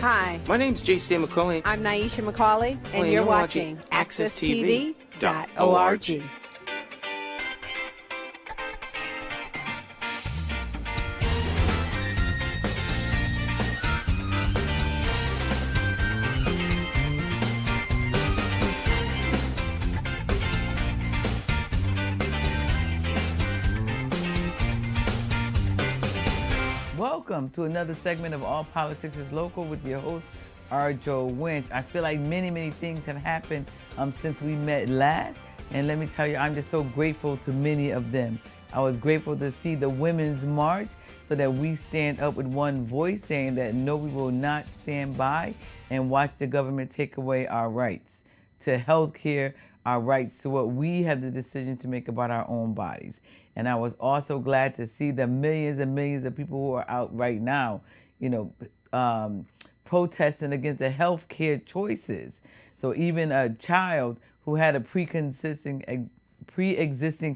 Hi, My name's J.C. McCauley. I'm Naisha McCauley, and you're watching AccessTV.org. Welcome to another segment of All Politics is Local with your host, rJo Winch. I feel like many things have happened since we met last. And let me tell you, I'm just so grateful to many of them. I was grateful to see the Women's March so that we stand up with one voice saying that no, we will not stand by and watch the government take away our rights to health care, our rights to what we have the decision to make about our own bodies. And I was also glad to see the millions and millions of people who are out right now, protesting against the health care choices. So even a child who had a pre-existing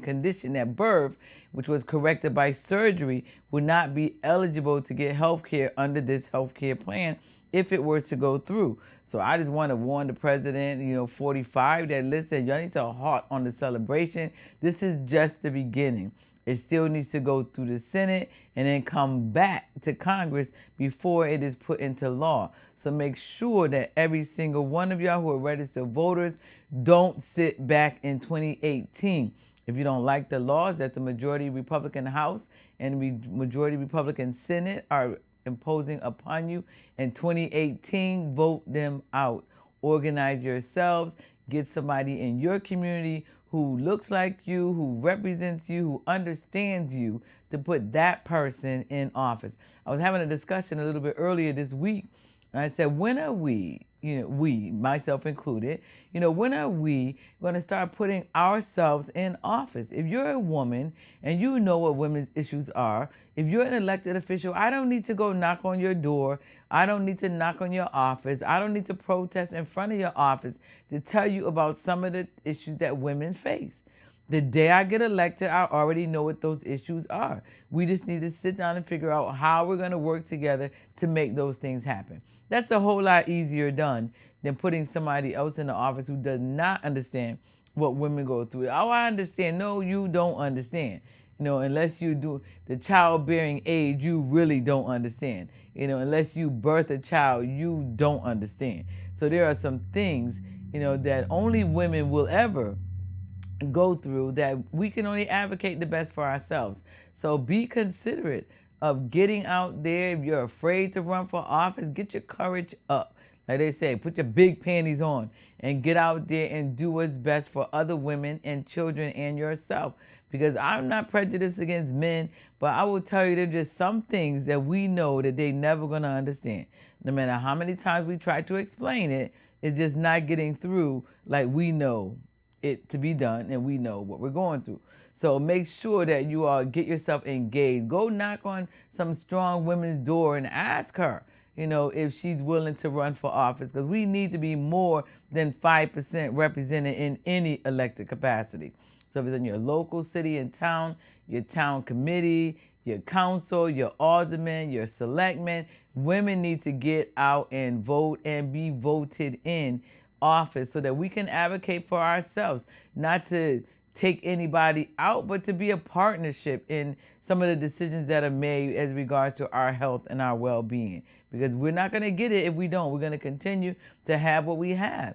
condition at birth, which was corrected by surgery, would not be eligible to get health care under this health care plan if it were to go through. So I just want to warn the president, 45, that listen, y'all need to halt on the celebration. This is just the beginning. It still needs to go through the Senate and then come back to Congress before it is put into law. So make sure that every single one of y'all who are registered voters don't sit back in 2018. If you don't like the laws that the majority Republican House and majority Republican Senate are imposing upon you in 2018, vote them out. Organize yourselves, get somebody in your community who looks like you, who represents you, who understands you, to put that person in office. I was having a discussion a little bit earlier this week, and I said, when are we, we, myself included, when are we going to start putting ourselves in office? If you're a woman and you know what women's issues are, if you're an elected official, I don't need to go knock on your door. I don't need to knock on your office. I don't need to protest in front of your office to tell you about some of the issues that women face. The day I get elected, I already know what those issues are. We just need to sit down and figure out how we're going to work together to make those things happen. That's a whole lot easier done than putting somebody else in the office who does not understand what women go through. Oh, I understand. No, you don't understand. Unless you do the childbearing age, you really don't understand. Unless you birth a child, you don't understand. So there are some things, that only women will ever go through, that we can only advocate the best for ourselves. So be considerate of getting out there. If you're afraid to run for office, get your courage up. Like they say, put your big panties on and get out there and do what's best for other women and children and yourself. Because I'm not prejudiced against men, but I will tell you there are just some things that we know that they're never going to understand. No matter how many times we try to explain it, it's just not getting through like we know it to be done and we know what we're going through. So make sure that you all get yourself engaged. Go knock on some strong women's door and ask her, if she's willing to run for office, because we need to be more than 5% represented in any elected capacity. So if it's in your local city and town, your town committee, your council, your aldermen, your selectmen, women need to get out and vote and be voted in office so that we can advocate for ourselves, not to take anybody out, but to be a partnership in some of the decisions that are made as regards to our health and our well-being. Because we're not going to get it if we don't. We're going to continue to have what we have.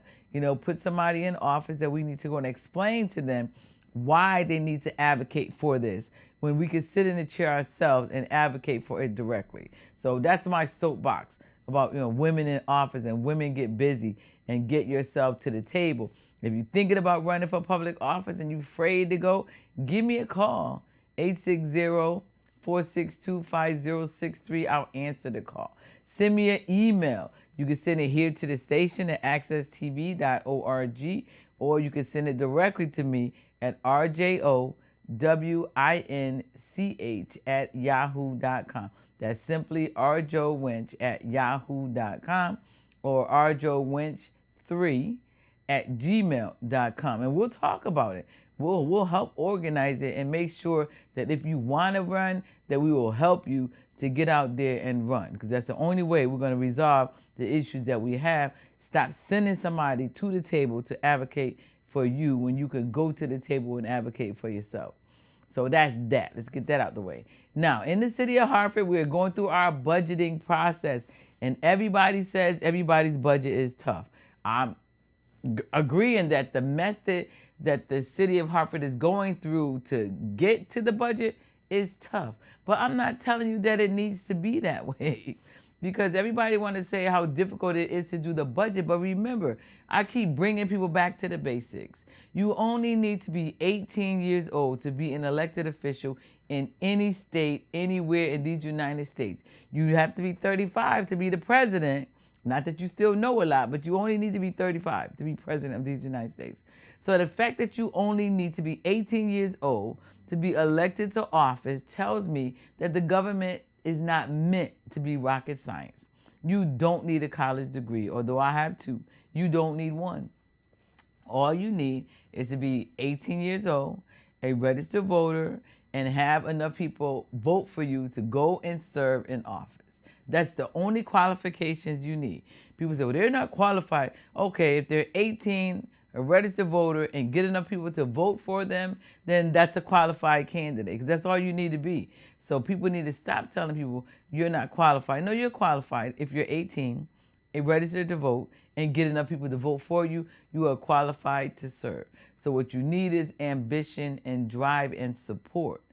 Put somebody in office that we need to go and explain to them why they need to advocate for this, when we can sit in the chair ourselves and advocate for it directly. So that's my soapbox about women in office, and women get busy and get yourself to the table. If you're thinking about running for public office and you're afraid to go, give me a call, 860-462-5063. I'll answer the call. Send me an email. You can send it here to the station at accesstv.org, or you can send it directly to me at rjowinch@yahoo.com. That's simply rjowinch@yahoo.com or rjowinch3@gmail.com. And we'll talk about it. We'll help organize it and make sure that if you want to run, that we will help you to get out there and run, because that's the only way we're going to resolve the issues that we have. Stop sending somebody to the table to advocate for you when you could go to the table and advocate for yourself. So that's that. Let's get that out the way. Now, in the city of Hartford, we're going through our budgeting process, and everybody says everybody's budget is tough. I'm agreeing that the method that the city of Hartford is going through to get to the budget is tough. But I'm not telling you that it needs to be that way, because everybody want to say how difficult it is to do the budget. But remember, I keep bringing people back to the basics. You only need to be 18 years old to be an elected official in any state, anywhere in these United States. You have to be 35 to be the president. Not that you still know a lot, but you only need to be 35 to be president of these United States. So the fact that you only need to be 18 years old to be elected to office tells me that the government is not meant to be rocket science. You don't need a college degree, although I have two. You don't need one. All you need is to be 18 years old, a registered voter, and have enough people vote for you to go and serve in office. That's the only qualifications you need. People say, well, they're not qualified. Okay, if they're 18, a registered voter, and get enough people to vote for them, then that's a qualified candidate, because that's all you need to be. So people need to stop telling people you're not qualified. No, you're qualified. If you're 18, a registered to vote, and get enough people to vote for you, you are qualified to serve. So what you need is ambition and drive and support.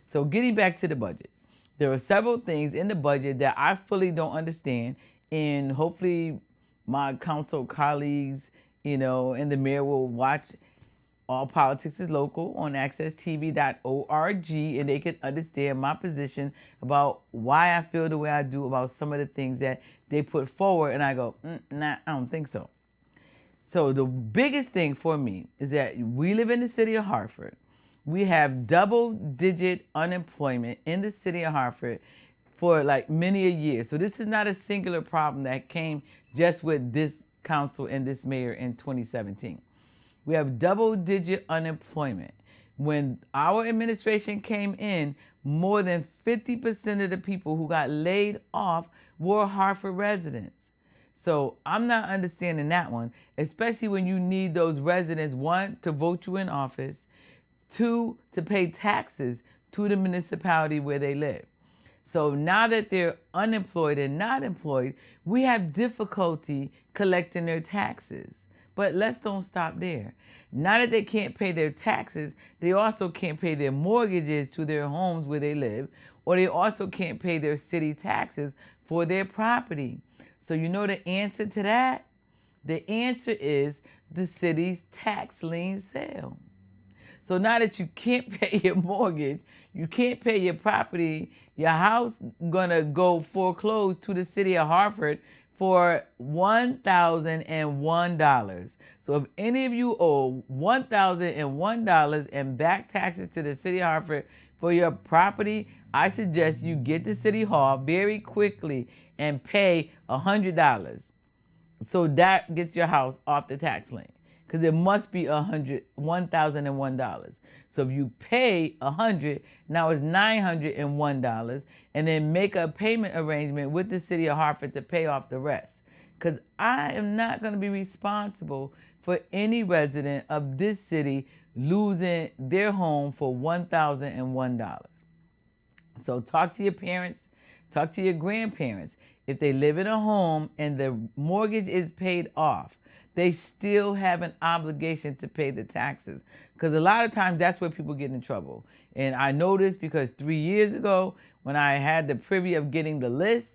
So getting back to the budget, there are several things in the budget that I fully don't understand, and hopefully my council colleagues, and the mayor will watch All Politics is Local on accesstv.org, and they can understand my position about why I feel the way I do about some of the things that they put forward, and I go, nah, I don't think so. So the biggest thing for me is that we live in the city of Hartford. We have double-digit unemployment in the city of Hartford for like many a year. So this is not a singular problem that came just with this council and this mayor in 2017. We have double-digit unemployment. When our administration came in, more than 50% of the people who got laid off were Hartford residents. So I'm not understanding that one, especially when you need those residents, one, to vote you in office, two, to pay taxes to the municipality where they live. So now that they're unemployed and not employed, we have difficulty collecting their taxes. But let's don't stop there. Now that they can't pay their taxes, they also can't pay their mortgages to their homes where they live, or they also can't pay their city taxes for their property. So you know the answer to that? The answer is the city's tax lien sale. So now that you can't pay your mortgage, you can't pay your property, your house gonna go foreclosed to the city of Hartford for $1,001. So if any of you owe $1,001 in back taxes to the city of Hartford for your property, I suggest you get to City Hall very quickly and pay $100. So that gets your house off the tax lien, because it must be $1,001. So if you pay $100, now it's $901, and then make a payment arrangement with the city of Hartford to pay off the rest. Because I am not going to be responsible for any resident of this city losing their home for $1,001. So talk to your parents, talk to your grandparents. If they live in a home and the mortgage is paid off, they still have an obligation to pay the taxes. Because a lot of times that's where people get in trouble. And I know this because 3 years ago, when I had the privy of getting the list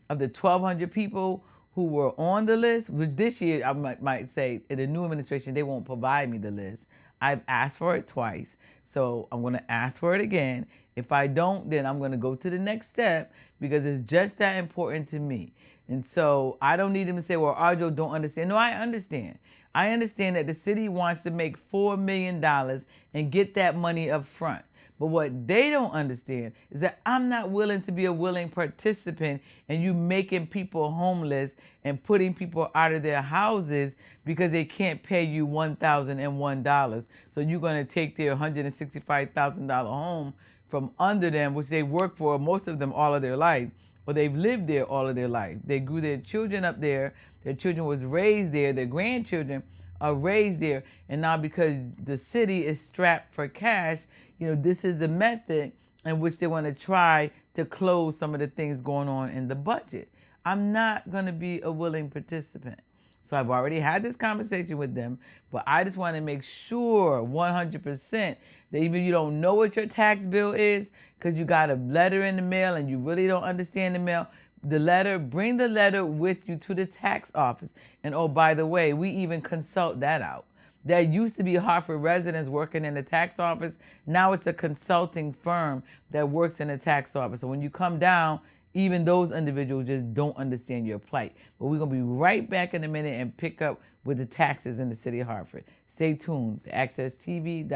of the 1,200 people who were on the list, which this year I might say in the new administration, they won't provide me the list. I've asked for it twice. So I'm going to ask for it again. If I don't, then I'm going to go to the next step, because it's just that important to me. And so I don't need them to say, well, rJo don't understand. No, I understand. I understand that the city wants to make $4 million and get that money up front. But what they don't understand is that I'm not willing to be a willing participant in you making people homeless and putting people out of their houses because they can't pay you $1,001. So you're going to take their $165,000 home from under them, which they worked for, most of them, all of their life, or they've lived there all of their life. They grew their children up there. Their children was raised there. Their grandchildren are raised there. And now because the city is strapped for cash, this is the method in which they want to try to close some of the things going on in the budget. I'm not going to be a willing participant. So I've already had this conversation with them, but I just want to make sure 100% that even if you don't know what your tax bill is, because you got a letter in the mail and you really don't understand the mail, bring the letter with you to the tax office. And oh, by the way, we even consult that out. There used to be Hartford residents working in the tax office. Now it's a consulting firm that works in the tax office. So when you come down, even those individuals just don't understand your plight. But we're going to be right back in a minute and pick up with the taxes in the city of Hartford. Stay tuned to accesstv.org.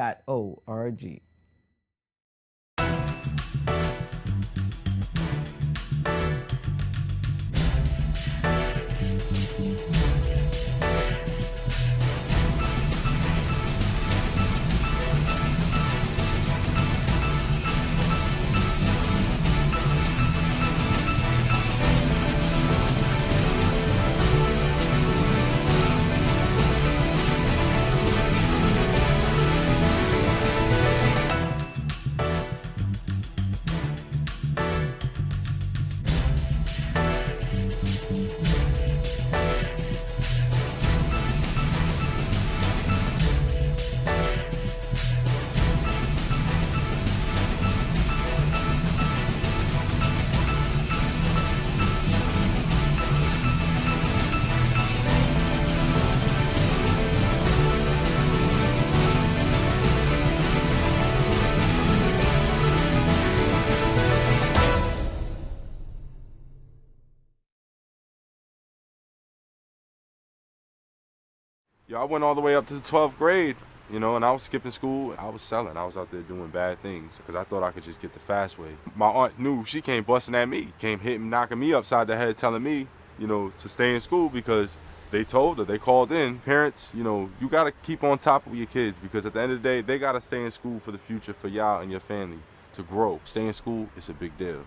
I went all the way up to the 12th grade, and I was skipping school. I was selling. I was out there doing bad things because I thought I could just get the fast way. My aunt knew. She came busting at me, knocking me upside the head, telling me, to stay in school because they told her, they called in. Parents, you got to keep on top of your kids because at the end of the day, they got to stay in school for the future, for y'all and your family to grow. Stay in school is a big deal.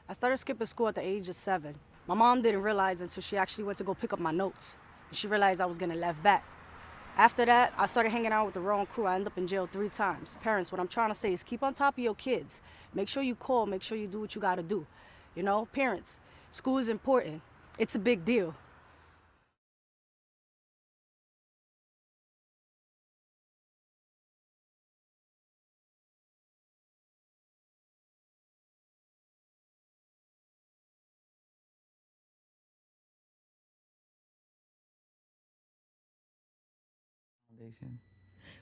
I started skipping school at the age of 7. My mom didn't realize until she actually went to go pick up my notes. And she realized I was getting left back. After that, I started hanging out with the wrong crew. I ended up in jail 3 times. Parents, what I'm trying to say is keep on top of your kids. Make sure you call, make sure you do what you gotta do. Parents, school is important. It's a big deal.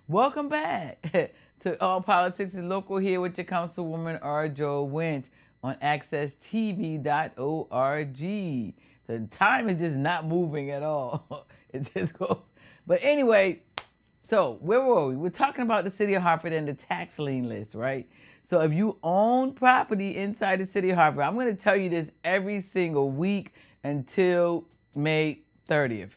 Welcome back to All Politics is Local here with your Councilwoman rJo Winch on accesstv.org. The time is just not moving at all. It just goes. But anyway, so where were we? We're talking about the city of Hartford and the tax lien list, right? So if you own property inside the city of Hartford, I'm going to tell you this every single week until May 30th.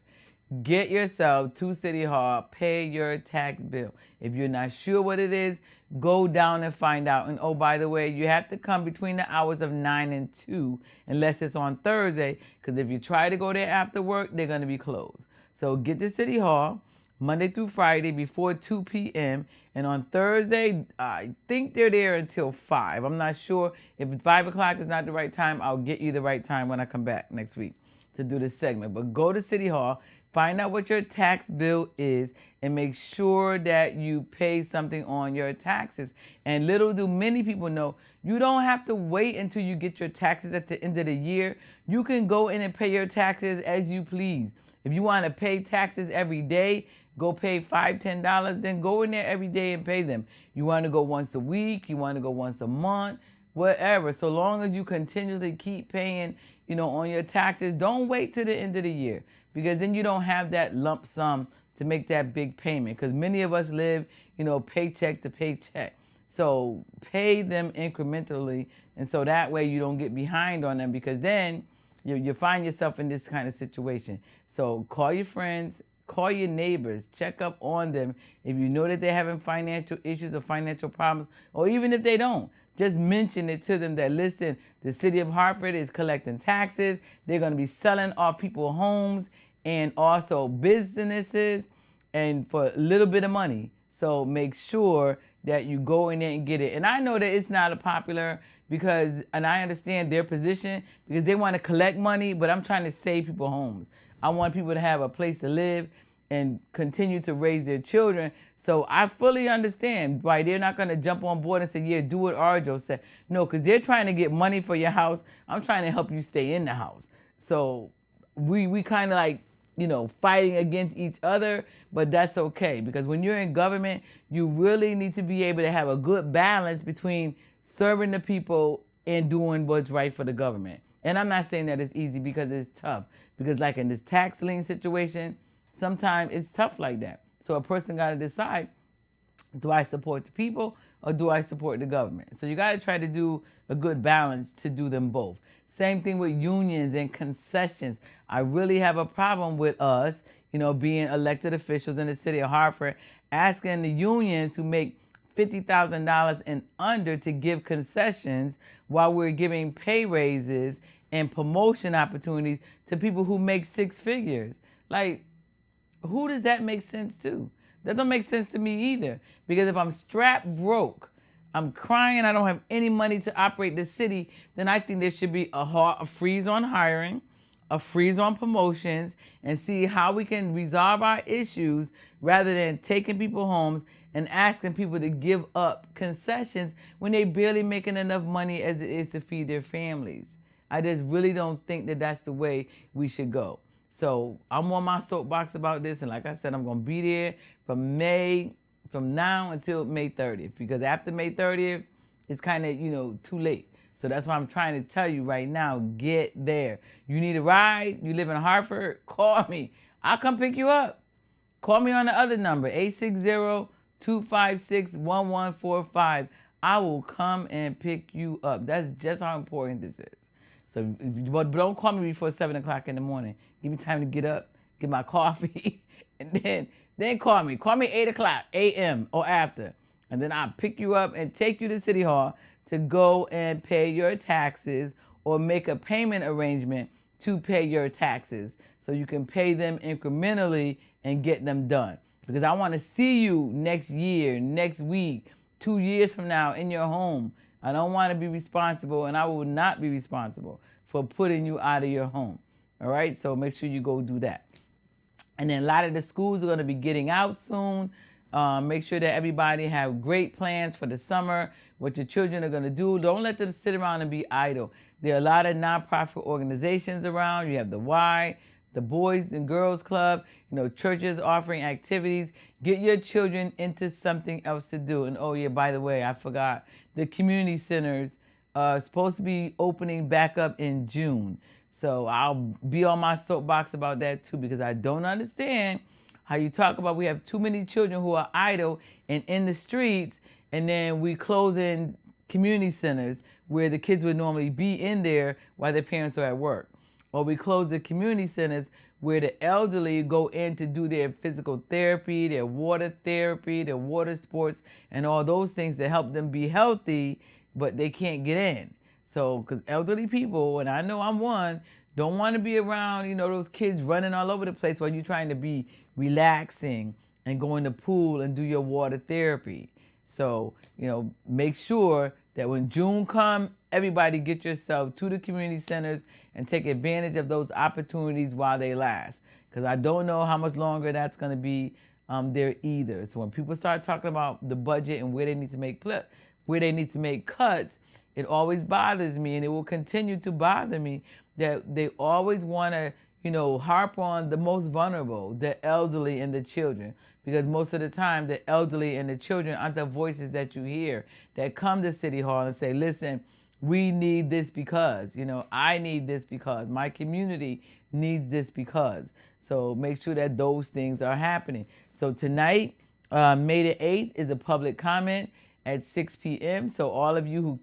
Get yourself to City Hall, pay your tax bill. If you're not sure what it is, go down and find out. And oh, by the way, you have to come between the hours of 9 and 2, unless it's on Thursday, because if you try to go there after work, they're going to be closed. So get to City Hall Monday through Friday before 2 p.m. And on Thursday, I think they're there until 5. I'm not sure. If 5 o'clock is not the right time, I'll get you the right time when I come back next week to do this segment. But go to City Hall. Find out what your tax bill is and make sure that you pay something on your taxes. And little do many people know, you don't have to wait until you get your taxes at the end of the year. You can go in and pay your taxes as you please. If you want to pay taxes every day, go pay $5, $10, then go in there every day and pay them. You want to go once a week, you want to go once a month, whatever. So long as you continuously keep paying, on your taxes, don't wait till the end of the year. Because then you don't have that lump sum to make that big payment. Because many of us live, paycheck to paycheck. So pay them incrementally, and so that way you don't get behind on them, because then you find yourself in this kind of situation. So call your friends, call your neighbors, check up on them. If you know that they're having financial issues or financial problems, or even if they don't, just mention it to them that, listen, the city of Hartford is collecting taxes. They're going to be selling off people's homes and also businesses, and for a little bit of money. So make sure that you go in there and get it. And I know that it's not a popular, because, and I understand their position, because they want to collect money, but I'm trying to save people homes. I want people to have a place to live and continue to raise their children. So I fully understand why they're not going to jump on board and say, yeah, do what rJo said. No, because they're trying to get money for your house. I'm trying to help you stay in the house. So we kind of like, fighting against each other, but that's okay, because when you're in government, you really need to be able to have a good balance between serving the people and doing what's right for the government. And I'm not saying that it's easy, because it's tough. Because like in this tax lien situation, sometimes it's tough like that. So a person got to decide, do I support the people or do I support the government? So you got to try to do a good balance to do them both. Same thing with unions and concessions. I really have a problem with us, being elected officials in the city of Hartford, asking the unions who make $50,000 and under to give concessions while we're giving pay raises and promotion opportunities to people who make six figures. Like, who does that make sense to? That don't make sense to me either. Because if I'm strapped broke, I'm crying, I don't have any money to operate the city, then I think there should be a freeze on hiring, a freeze on promotions, and see how we can resolve our issues rather than taking people homes and asking people to give up concessions when they barely making enough money as it is to feed their families. I just really don't think that that's the way we should go. So I'm on my soapbox about this, and like I said, I'm going to be there from now until May 30th, because after May 30th, it's kind of, too late. So that's why I'm trying to tell you right now, get there. You need a ride, you live in Hartford, call me. I'll come pick you up. Call me on the other number, 860-256-1145. I will come and pick you up. That's just how important this is. So, but don't call me before 7 o'clock in the morning. Give me time to get up, get my coffee, and then call me. Call me 8 o'clock a.m. or after. And then I'll pick you up and take you to City Hall to go and pay your taxes or make a payment arrangement to pay your taxes so you can pay them incrementally and get them done. Because I want to see you next year, next week, 2 years from now in your home. I don't want to be responsible, and I will not be responsible for putting you out of your home. All right? So make sure you go do that. And then a lot of the schools are going to be getting out soon. Make sure that everybody have great plans for the summer, what your children are going to do. Don't let them sit around and be idle. There are a lot of nonprofit organizations around. You have the Y, the Boys and Girls Club, churches offering activities. Get your children into something else to do. And oh yeah, by the way, I forgot, the community centers are supposed to be opening back up in June. So I'll be on my soapbox about that too, because I don't understand how you talk about we have too many children who are idle and in the streets, and then we close in community centers where the kids would normally be in there while their parents are at work. Or we close the community centers where the elderly go in to do their physical therapy, their water sports, and all those things to help them be healthy, but they can't get in. So, because elderly people, and I know I'm one, don't want to be around, those kids running all over the place while you're trying to be relaxing and go in the pool and do your water therapy. So, make sure that when June comes, everybody get yourself to the community centers and take advantage of those opportunities while they last. Because I don't know how much longer that's going to be there either. So when people start talking about the budget and where they need to make cuts, it always bothers me, and it will continue to bother me that they always want to, harp on the most vulnerable, the elderly and the children. Because most of the time, the elderly and the children aren't the voices that you hear that come to City Hall and say, listen, we need this because, I need this because, my community needs this because. So make sure that those things are happening. So tonight, May the 8th is a public comment. at 6 p.m. So all of you who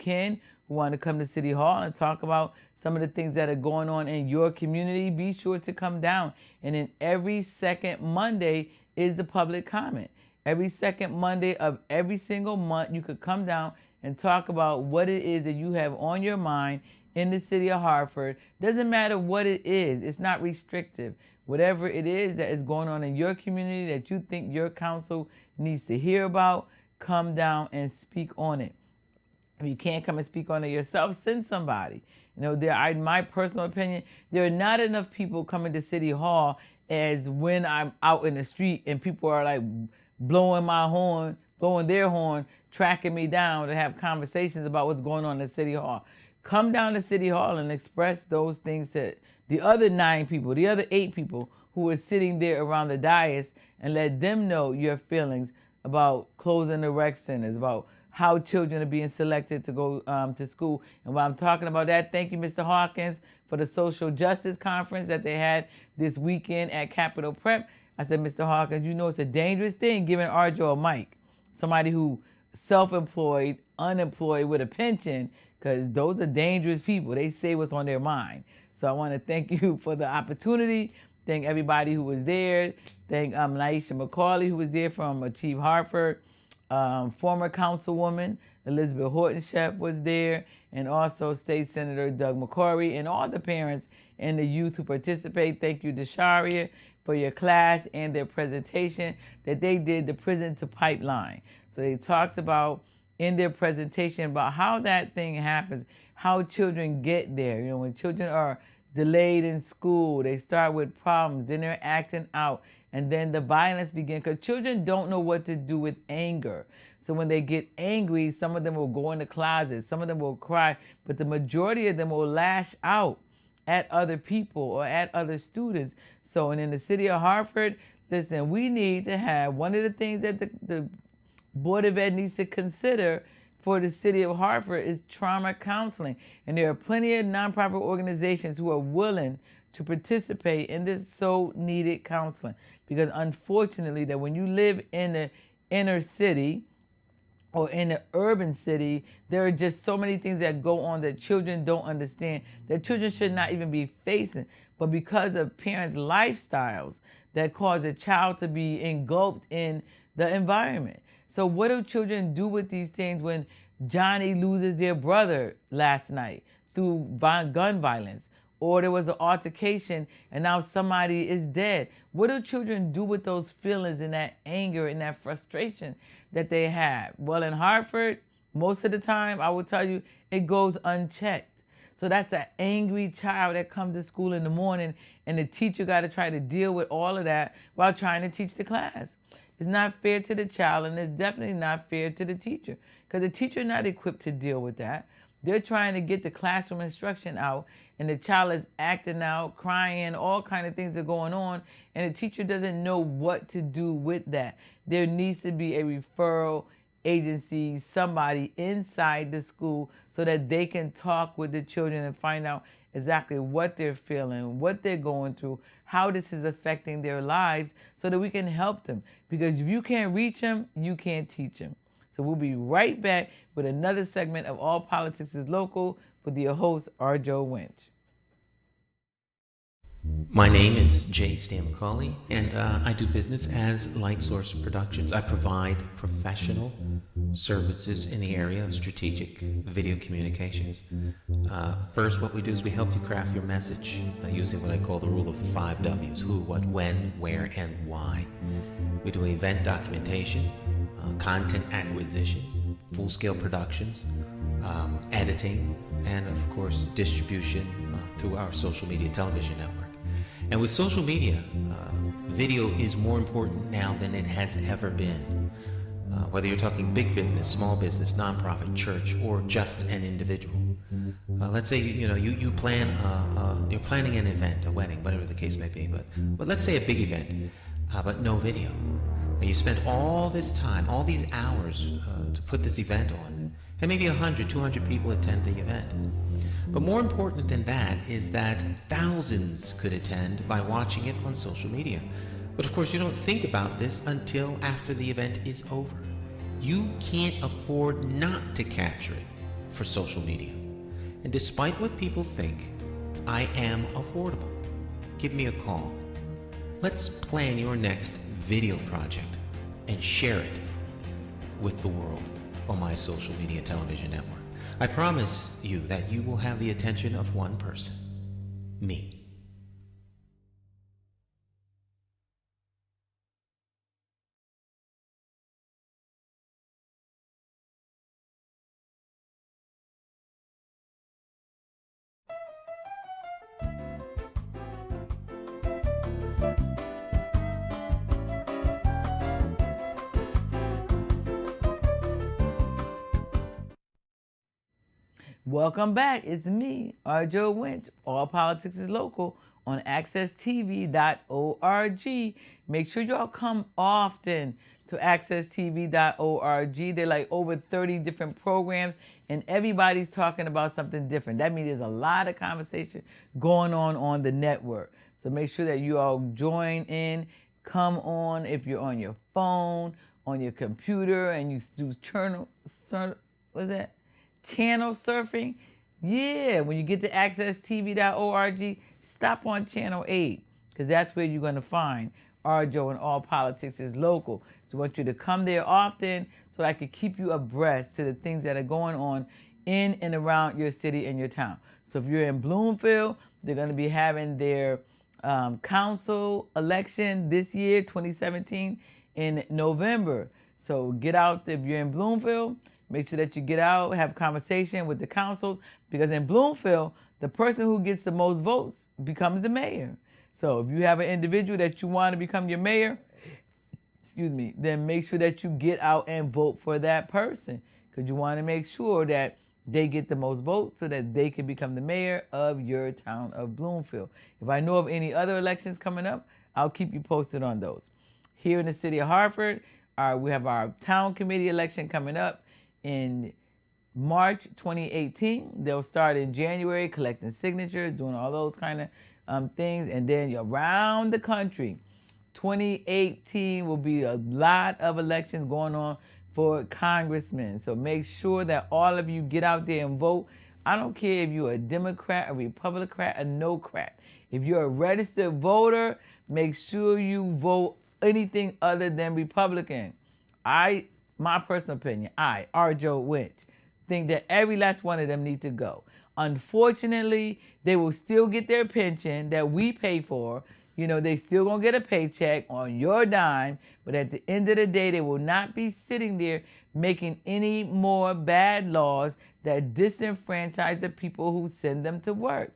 want to come to City Hall and talk about some of the things that are going on in your community, be sure to come down. And then every second Monday is the public comment. Every second Monday of every single month, you could come down and talk about what it is that you have on your mind in the city of Hartford. Doesn't matter what it is. It's not restrictive. Whatever it is that is going on in your community that you think your council needs to hear about, come down and speak on it. If you can't come and speak on it yourself, send somebody. You know, in my personal opinion, there are not enough people coming to City Hall as when I'm out in the street and people are like blowing their horn, tracking me down to have conversations about what's going on at City Hall. Come down to City Hall and express those things to the other 9 people, the other 8 people who are sitting there around the dais, and let them know your feelings about closing the rec centers, about how children are being selected to go to school. And while I'm talking about that, thank you, Mr. Hawkins, for the social justice conference that they had this weekend at Capitol Prep. I said, Mr. Hawkins, you know it's a dangerous thing giving rJo a mic, somebody who self-employed, unemployed with a pension, because those are dangerous people. They say what's on their mind. So I want to thank you for the opportunity. Thank everybody who was there. Thank Naisha McCauley, who was there from Achieve Hartford. Former Councilwoman Elizabeth Horton-Sheff was there, and also State Senator Doug McCauley, and all the parents and the youth who participate. Thank you, Desharia, for your class and their presentation that they did, the Prison to Pipeline. So they talked about in their presentation about how that thing happens, how children get there. You know, when children are delayed in school, they start with problems, then they're acting out, and then the violence begins, because children don't know what to do with anger. So when they get angry, some of them will go in the closet, some of them will cry, but the majority of them will lash out at other people or at other students. So, and in the city of Hartford, listen, we need to have, one of the things that the Board of Ed needs to consider for the city of Hartford is trauma counseling. And there are plenty of nonprofit organizations who are willing to participate in this so needed counseling. Because unfortunately, that when you live in the inner city or in the urban city, there are just so many things that go on that children don't understand, that children should not even be facing. But because of parents' lifestyles that cause a child to be engulfed in the environment. So what do children do with these things when Johnny loses their brother last night through gun violence? Or there was an altercation and now somebody is dead. What do children do with those feelings and that anger and that frustration that they have? Well, in Hartford, most of the time, I will tell you, it goes unchecked. So that's an angry child that comes to school in the morning, and the teacher got to try to deal with all of that while trying to teach the class. It's not fair to the child, and it's definitely not fair to the teacher, because the teacher is not equipped to deal with that. They're trying to get the classroom instruction out, and the child is acting out, crying, all kind of things are going on, and the teacher doesn't know what to do with that. There needs to be a referral agency, somebody inside the school, so that they can talk with the children and find out exactly what they're feeling, what they're going through, how this is affecting their lives, so that we can help them. Because if you can't reach them, you can't teach them. So we'll be right back with another segment of All Politics is Local with your host, rJo Winch. My name is J. Stan McCauley, and I do business as Light Source Productions. I provide professional services in the area of strategic video communications. First, what we do is we help you craft your message using what I call the rule of the 5 W's: who, what, when, where, and why. We do event documentation, content acquisition, full-scale productions, editing, and of course distribution through our social media television network. And with social media, video is more important now than it has ever been. Whether you're talking big business, small business, nonprofit, church, or just an individual. Let's say you plan you're planning an event, a wedding, whatever the case may be, but let's say a big event, but no video. And you spent all this time, all these hours to put this event on, and maybe 100, 200 people attend the event. But more important than that is that thousands could attend by watching it on social media. But of course, you don't think about this until after the event is over. You can't afford not to capture it for social media. And despite what people think, I am affordable. Give me a call. Let's plan your next video project and share it with the world on my social media television network. I promise you that you will have the attention of one person, me. Welcome back. It's me, rJo Winch. All Politics is Local on accesstv.org. Make sure y'all come often to accesstv.org. They're like over 30 different programs, and everybody's talking about something different. That means there's a lot of conversation going on the network. So make sure that you all join in. Come on if you're on your phone, on your computer, and you do channel surfing. Yeah, when you get to accesstv.org, stop on channel 8, because that's where you're going to find rJo and All Politics is Local. So I want you to come there often so I can keep you abreast to the things that are going on in and around your city and your town. So if you're in Bloomfield, they're going to be having their council election this year, 2017, in November. So get out if you're in Bloomfield. Make sure that you get out, have conversation with the councils, because in Bloomfield, the person who gets the most votes becomes the mayor. So if you have an individual that you want to become your mayor, then make sure that you get out and vote for that person, because you want to make sure that they get the most votes so that they can become the mayor of your town of Bloomfield. If I know of any other elections coming up, I'll keep you posted on those. Here in the city of Hartford, we have our town committee election coming up in March 2018. They'll start in January collecting signatures, doing all those kind of things. And then around the country, 2018 will be a lot of elections going on for congressmen. So make sure that all of you get out there and vote. I don't care if you're a Democrat, a Republican, a no-crat. If you're a registered voter, make sure you vote anything other than Republican. My personal opinion, rJo Winch, think that every last one of them need to go. Unfortunately, they will still get their pension that we pay for. You know, they still gonna get a paycheck on your dime, but at the end of the day, they will not be sitting there making any more bad laws that disenfranchise the people who send them to work.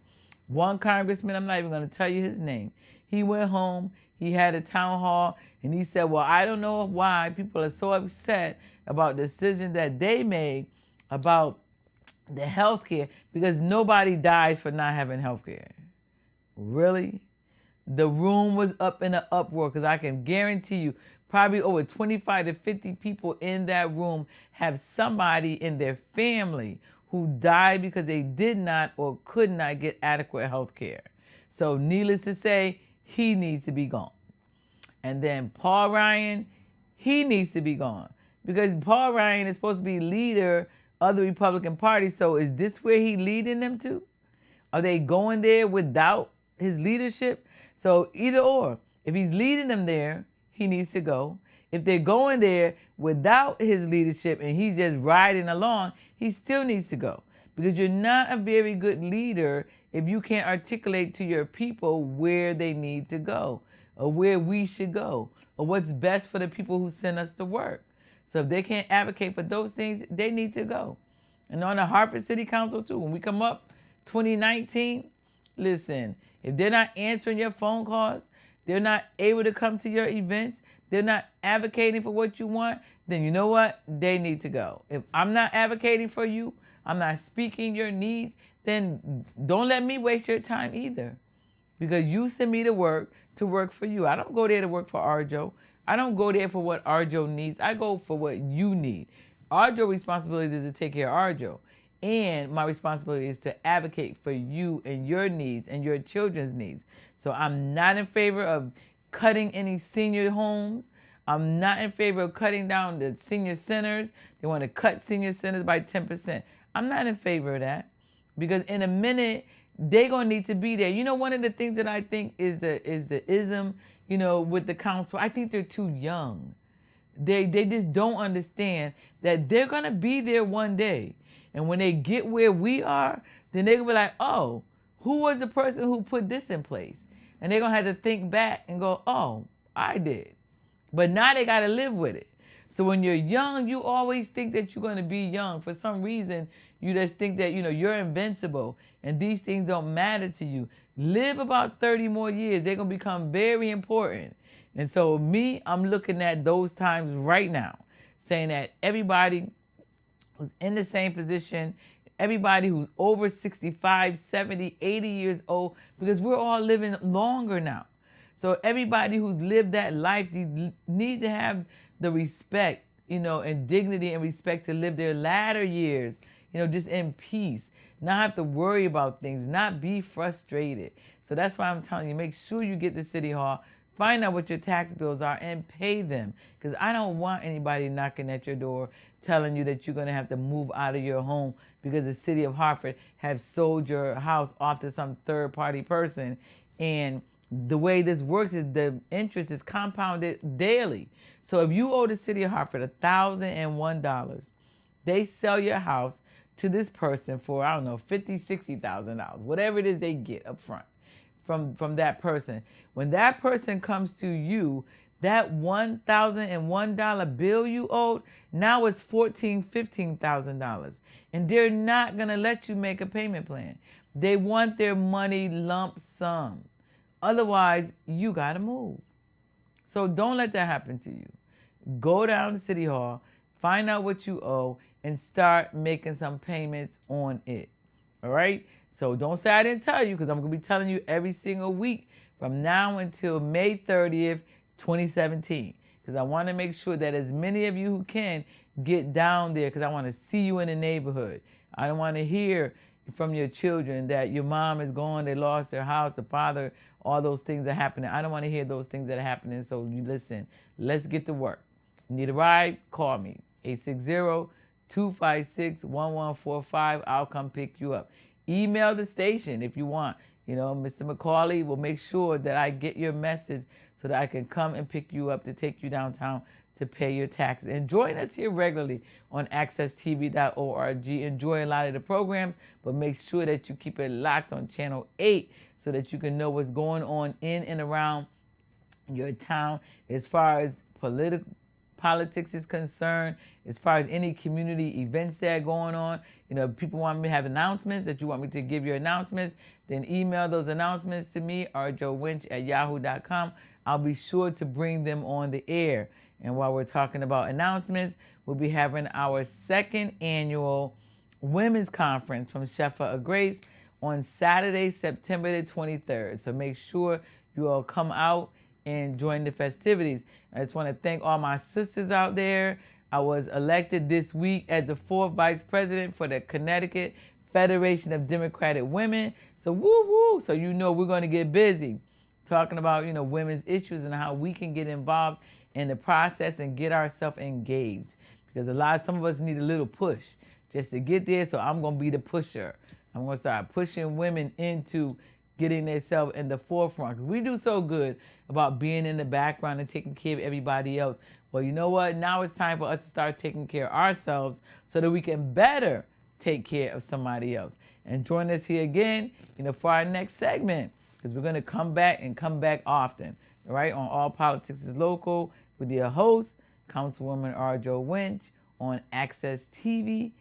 One congressman, I'm not even gonna tell you his name, he went home, he had a town hall, and he said, well, I don't know why people are so upset about the decision that they made about the health care, because nobody dies for not having health care. Really? The room was up in an uproar, because I can guarantee you probably over 25 to 50 people in that room have somebody in their family who died because they did not or could not get adequate health care. So needless to say, he needs to be gone. And then Paul Ryan, he needs to be gone, because Paul Ryan is supposed to be leader of the Republican Party. So is this where he leading them to? Are they going there without his leadership? So either or, if he's leading them there, he needs to go. If they're going there without his leadership and he's just riding along, he still needs to go, because you're not a very good leader if you can't articulate to your people where they need to go, or where we should go, or what's best for the people who send us to work. So if they can't advocate for those things, they need to go. And on the Hartford City Council too, when we come up 2019, listen, if they're not answering your phone calls, they're not able to come to your events, they're not advocating for what you want, then you know what? They need to go. If I'm not advocating for you, I'm not speaking your needs, then don't let me waste your time either. Because you send me to work for you. I don't go there to work for rJo. I don't go there for what rJo needs. I go for what you need. rJo's responsibility is to take care of rJo. And my responsibility is to advocate for you and your needs and your children's needs. So I'm not in favor of cutting any senior homes. I'm not in favor of cutting down the senior centers. They want to cut senior centers by 10%. I'm not in favor of that, because in a minute, they're going to need to be there. You know, one of the things that I think is the ism, you know, with the council, I think they're too young. They just don't understand that they're going to be there one day. And when they get where we are, then they're going to be like, oh, who was the person who put this in place? And they're going to have to think back and go, oh, I did. But now they got to live with it. So when you're young, you always think that you're going to be young. For some reason, you just think that, you know, you're invincible and these things don't matter to you. Live about 30 more years. They're going to become very important. And so me, I'm looking at those times right now, saying that everybody who's in the same position, everybody who's over 65, 70, 80 years old, because we're all living longer now. So everybody who's lived that life need to have the respect, you know, and dignity and respect to live their latter years, you know, just in peace, not have to worry about things, not be frustrated. So that's why I'm telling you, make sure you get to City Hall, find out what your tax bills are and pay them. Because I don't want anybody knocking at your door telling you that you're going to have to move out of your home because the city of Hartford have sold your house off to some third-party person. And the way this works is the interest is compounded daily. So if you owe the city of Hartford $1,001, they sell your house to this person for, I don't know, $50,000, $60,000, whatever it is they get up front from that person. When that person comes to you, that $1,001 bill you owed, now it's $14,000, $15,000. And they're not going to let you make a payment plan. They want their money lump sum. Otherwise, you got to move. So don't let that happen to you. Go down to City Hall, find out what you owe, and start making some payments on it. All right? So don't say I didn't tell you, because I'm going to be telling you every single week from now until May 30th, 2017. Because I want to make sure that as many of you who can get down there, because I want to see you in the neighborhood. I don't want to hear from your children that your mom is gone, they lost their house, the father, all those things are happening. I don't want to hear those things that are happening. So you listen, let's get to work. Need a ride? Call me. 860-256-1145. I'll come pick you up. Email the station if you want. You know, Mr. McCauley will make sure that I get your message so that I can come and pick you up to take you downtown to pay your taxes. And join us here regularly on accesstv.org. Enjoy a lot of the programs, but make sure that you keep it locked on Channel 8 so that you can know what's going on in and around your town as far as politics is concerned, as far as any community events that are going on. You know, if people want me to have announcements, that you want me to give your announcements, then email those announcements to me, rJoWinch@yahoo.com. I'll be sure to bring them on the air. And while we're talking about announcements, we'll be having our second annual Women's Conference from Shefa of Grace on Saturday, September the 23rd. So make sure you all come out and join the festivities. I just want to thank all my sisters out there. I was elected this week as the 4th Vice President for the Connecticut Federation of Democratic Women. So woo-woo. So you know we're going to get busy talking about, you know, women's issues and how we can get involved in the process and get ourselves engaged. Because some of us need a little push just to get there. So I'm going to be the pusher. I'm going to start pushing women into getting themselves in the forefront. Because we do so good about being in the background and taking care of everybody else. Well, you know what? Now it's time for us to start taking care of ourselves so that we can better take care of somebody else. And join us here again, you know, for our next segment, because we're going to come back and come back often, all right, on All Politics is Local with your host, Councilwoman rJo Winch, on accesstv.org.